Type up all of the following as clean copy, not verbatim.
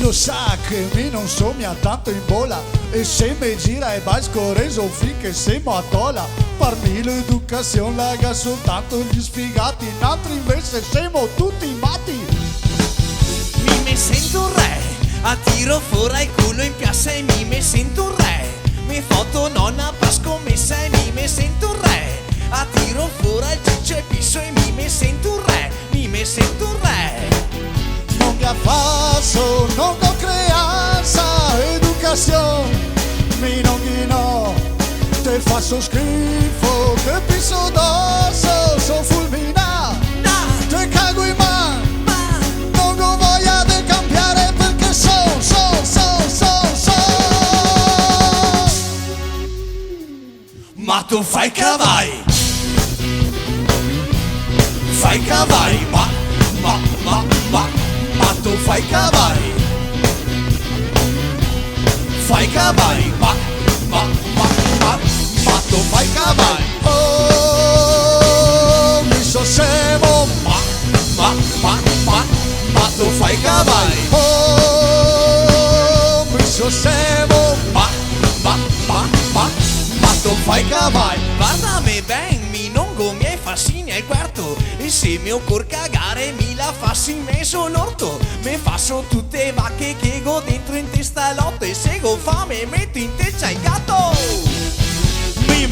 lo sa che mi non somia tanto in bola, e se mi gira e vai scorreso finché siamo a tola. Per me l'educazione laga soltanto gli sfigati, in altri invece siamo tutti matti. Mi sento un re, a tiro fuori il culo in piazza e mi sento un re. Mi foto nonna per scommessa e mi sento un re. A tiro fuori il ciccio e pisso e mi sento un re. Mi sento un re. Non ga falso, non go creanza, educazione, mi non ghi no, te faccio schifo, che pisso addosso, so fulmina, te cago in man, non go voglia di cambiare perché so. Ma tu fai cavalli, fai cavalli, ma tu fai cavalli, fai cavalli, ma tu fai cavalli. Oh, mi so scemo, Ma tu fai cavalli, oh, mi so scemo, ma tu fai cavalli. Guardami ben, mi non go miei fascini al quarto, e se mi occorre cagare mi la fassi in mezzo l'orto. Mi faccio tutte vacche che go dentro in testa l'otto, e se go fame metto in testa il gatto.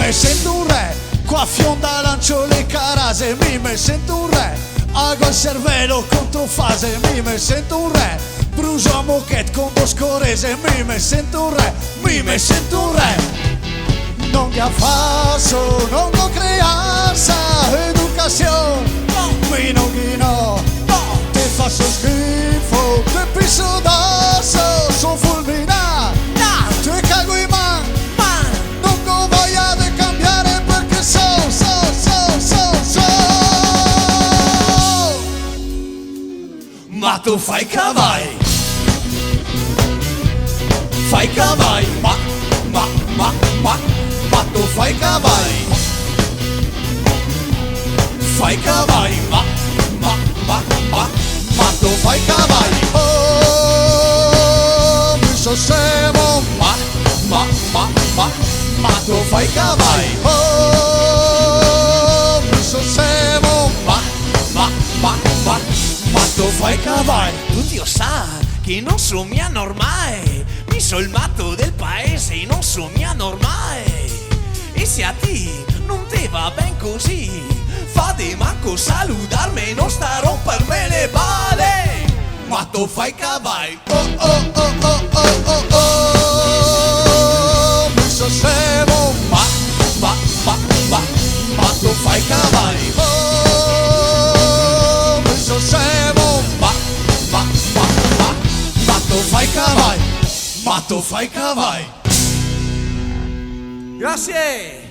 mi sento un re, qua fionda lancio le carase, mi sento un re, hago il cervello contro fase, mi sento un re, brucio a moquette con boscorese, mi sento un re, mi sento un re. Non mi affasso, non ho creanza, educazione, mi non ghi no, te faccio schifo, te pisso addosso, so fulmina, te cago in man, non ho voglia di cambiare perché so. Ma tu fai cavalli, fai cavalli, ma tu fai cavalli, fai cavalli, ma tu fai cavalli. Oh, mi so scemo, ma tu fai cavalli, oh, mi so scemo, ma tu fai cavalli. Tutti lo sa che non sono mia normale, mi so il matto del paese, non sono mia normale. E se a te non te va ben così, fate manco salutarmi, non sta a rompermi le balle. Ma tu fai cavalli, oh, mi so scemo, ma tu fai cavalli, oh, mi so scemo, ma tu fai cavalli, ma tu fai cavalli. Grazie.